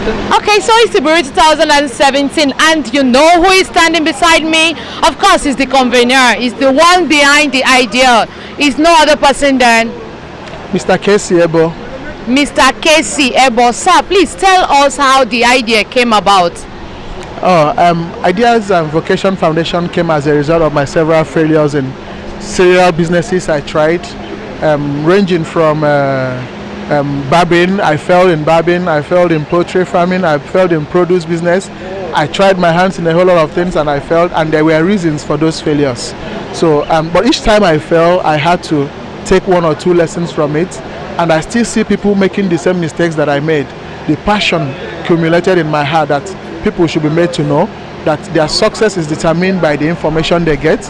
Okay, so it's Eboh 2017, and you know who is standing beside me? Of course, it's the convener. It's the one behind the idea. It's no other person than Mr. Eboh. Mr. Eboh. Sir, please tell us how the idea came about. Ideas and Vocation Foundation came as a result of my several failures in serial businesses I tried, ranging from barbing. I failed in barbing, I failed in poultry farming, I failed in produce business. I tried my hands in a whole lot of things and I failed, and there were reasons for those failures. So, but each time I fell, I had to take one or two lessons from it, and I still see people making the same mistakes that I made. The passion accumulated in my heart that people should be made to know that their success is determined by the information they get,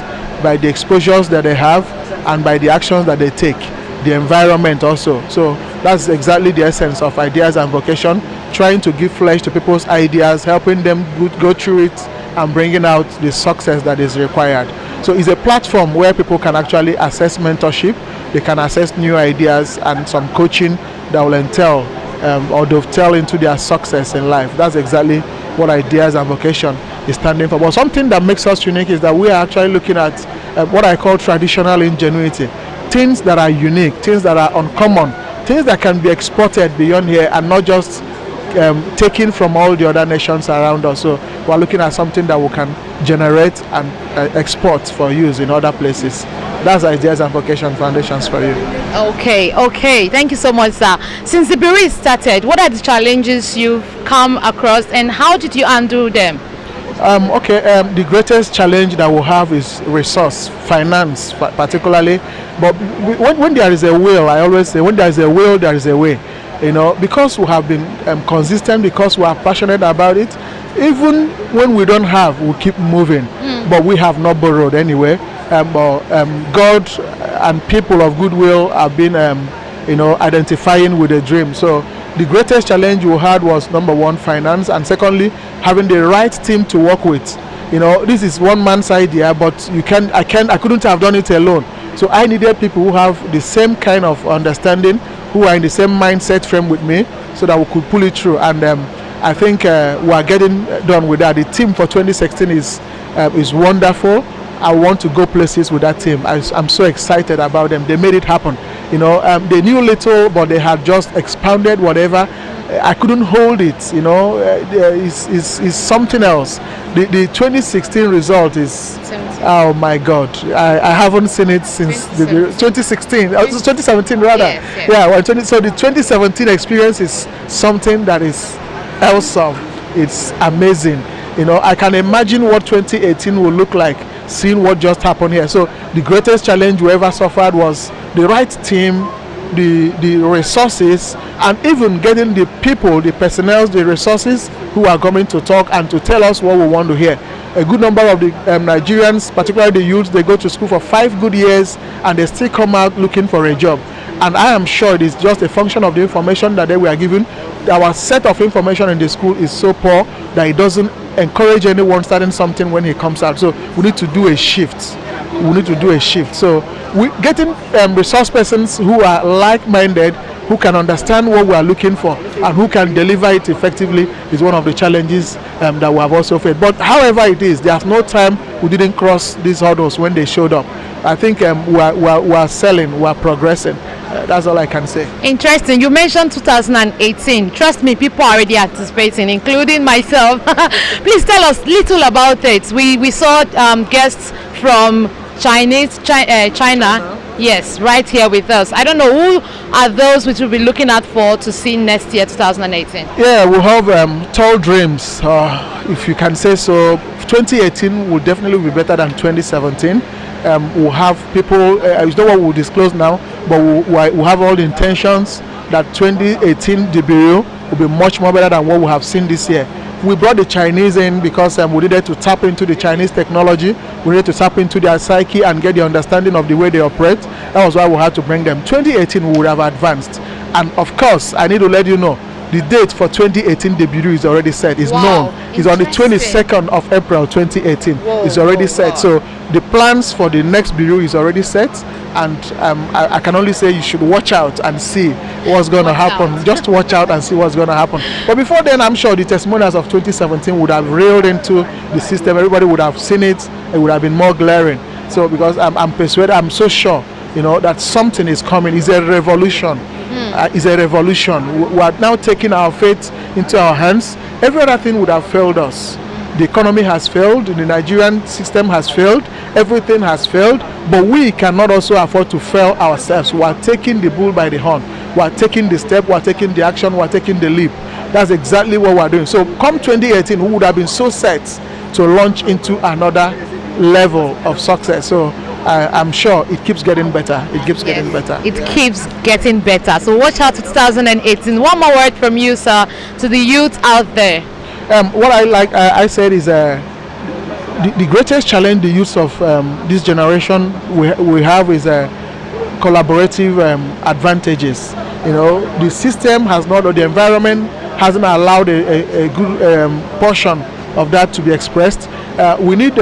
by the exposures that they have, and by the actions that they take, the environment also. So that's exactly the essence of Ideas and Vocation, trying to give flesh to people's ideas, helping them go through it and bringing out the success that is required. So it's a platform where people can actually access mentorship, they can access new ideas and some coaching that will entail or dovetail into their success in life. That's exactly what Ideas and Vocation is standing for. But something that makes us unique is that we are actually looking at what I call traditional ingenuity. Things that are unique, things that are uncommon, things that can be exported beyond here and not just taken from all the other nations around us. So we're looking at something that we can generate and export for use in other places. That's Ideas and Vocation Foundations for you. Okay. Thank you so much, sir. Since the bureau started, what are the challenges you've come across and how did you handle them? The greatest challenge that we have is resource, finance particularly. But when there is a will, I always say, when there is a will, there is a way. You know, because we have been consistent, because we are passionate about it, even when we don't have, we keep moving. But we have not borrowed anyway. God and people of goodwill have been, identifying with a dream. So the greatest challenge we had was number one, finance, and secondly, having the right team to work with. You know, this is one man's idea, but I couldn't have done it alone. So I needed people who have the same kind of understanding, who are in the same mindset frame with me, so that we could pull it through. And I think we are getting done with that. The team for 2016 is wonderful. I want to go places with that team. I'm so excited about them. They made it happen. You know, they knew little, but they had just expounded whatever. I couldn't hold it. You know, it's something else. The 2016 result is, oh my God, I haven't seen it since 2016. 2017 rather. Yes. Yeah. Well, so the 2017 experience is something that is awesome. It's amazing. You know, I can imagine what 2018 will look like, seeing what just happened here. So the greatest challenge we ever suffered was the right team, the resources, and even getting the people, the personnel, the resources who are coming to talk and to tell us what we want to hear. A good number of the Nigerians, particularly the youth, they go to school for 5 good years and they still come out looking for a job. And I am sure it is just a function of the information that they were given. Our set of information in the school is so poor that it doesn't encourage anyone starting something when he comes out. So we need to do a shift. So we getting resource persons who are like-minded, who can understand what we are looking for and who can deliver it effectively is one of the challenges that we have also faced. But however it is, there's no time we didn't cross these hurdles when they showed up. I think we are selling, we are progressing. That's all I can say. Interesting. You mentioned 2018. Trust me, people are already anticipating, including myself. Please tell us little about it. We saw guests from China. Yes, right here with us. I don't know who are those which we'll be looking out for to see next year, 2018. Yeah, we have tall dreams, if you can say so. 2018 will definitely be better than 2017. We'll have people, it's not what we'll disclose now, but we'll have all the intentions that 2018 the Bureau will be much more better than what we have seen this year. We brought the Chinese in because we needed to tap into the Chinese technology. We needed to tap into their psyche and get the understanding of the way they operate. That was why we had to bring them. 2018 we would have advanced. And of course, I need to let you know, the date for 2018 debut is already set. It's Wow, known. It's on the interesting. 22nd of April 2018. Whoa, It's already whoa, set. wow. So the plans for the next bureau is already set, and I can only say you should watch out and see what's going to Watch happen. out. Just watch out and see what's going to happen. But before then, I'm sure the testimonials of 2017 would have railed into the system. Everybody would have seen it. It would have been more glaring. So because I'm persuaded, I'm so sure, that something is coming. It's a revolution. It's a revolution. We are now taking our fate into our hands. Every other thing would have failed us. The economy has failed, the Nigerian system has failed, everything has failed, but we cannot also afford to fail ourselves. We are taking the bull by the horn. We are taking the step, we are taking the action, we are taking the leap. That's exactly what we are doing. So come 2018, we would have been so set to launch into another level of success. So I'm sure it keeps getting better. It keeps getting better. It keeps getting better. So watch out to 2018. One more word from you, sir, to the youth out there. What I said is the greatest challenge the youth of this generation we have is collaborative advantages. The system has not, or the environment hasn't allowed a good portion of that to be expressed. We need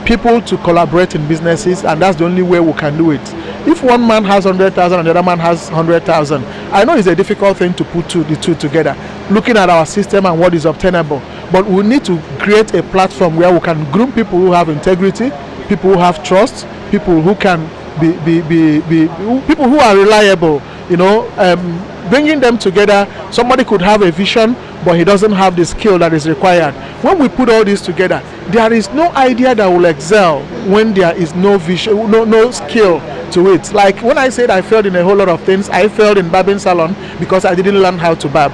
people to collaborate in businesses, and that's the only way we can do it. If one man has 100,000 and the other man has 100,000, I know it's a difficult thing to put the two together, looking at our system and what is obtainable. But we need to create a platform where we can groom people who have integrity, people who have trust, people who can people who are reliable. Bringing them together. Somebody could have a vision, but he doesn't have the skill that is required. When we put all this together, there is no idea that will excel when there is no vision, no skill to it. Like when I said I failed in a whole lot of things, I failed in barbing salon because I didn't learn how to barb.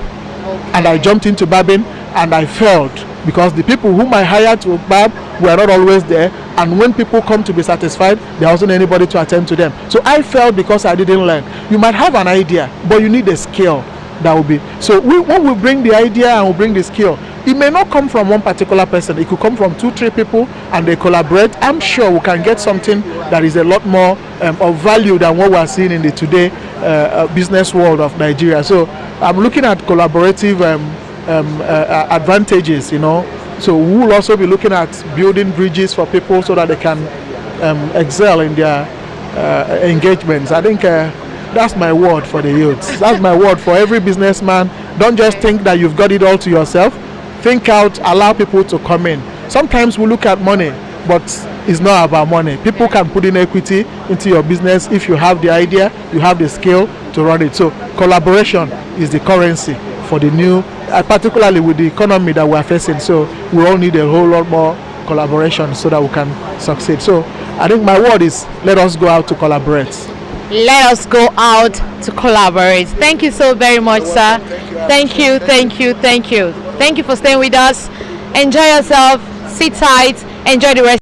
And I jumped into barbing and I failed because the people whom I hired to barb were not always there, and when people come to be satisfied, there wasn't anybody to attend to them. So I failed because I didn't learn. You might have an idea, but you need a skill. That will be so. When we bring the idea and we bring the skill, it may not come from one particular person. It could come from 2-3 people, and they collaborate. I'm sure we can get something that is a lot more of value than what we are seeing in the today business world of Nigeria. So I'm looking at collaborative advantages. So we will also be looking at building bridges for people so that they can excel in their engagements. I think that's my word for the youth. That's my word for every businessman. Don't just think that you've got it all to yourself. Think out, allow people to come in. Sometimes we look at money, but it's not about money. People can put in equity into your business if you have the idea, you have the skill to run it. So collaboration is the currency for the new, particularly with the economy that we are facing. So we all need a whole lot more collaboration so that we can succeed. So I think my word is, let us go out to collaborate. Let us go out to collaborate. Thank you so very much, sir. Thank you. Thank you for staying with us. Enjoy yourself. Sit tight. Enjoy the rest.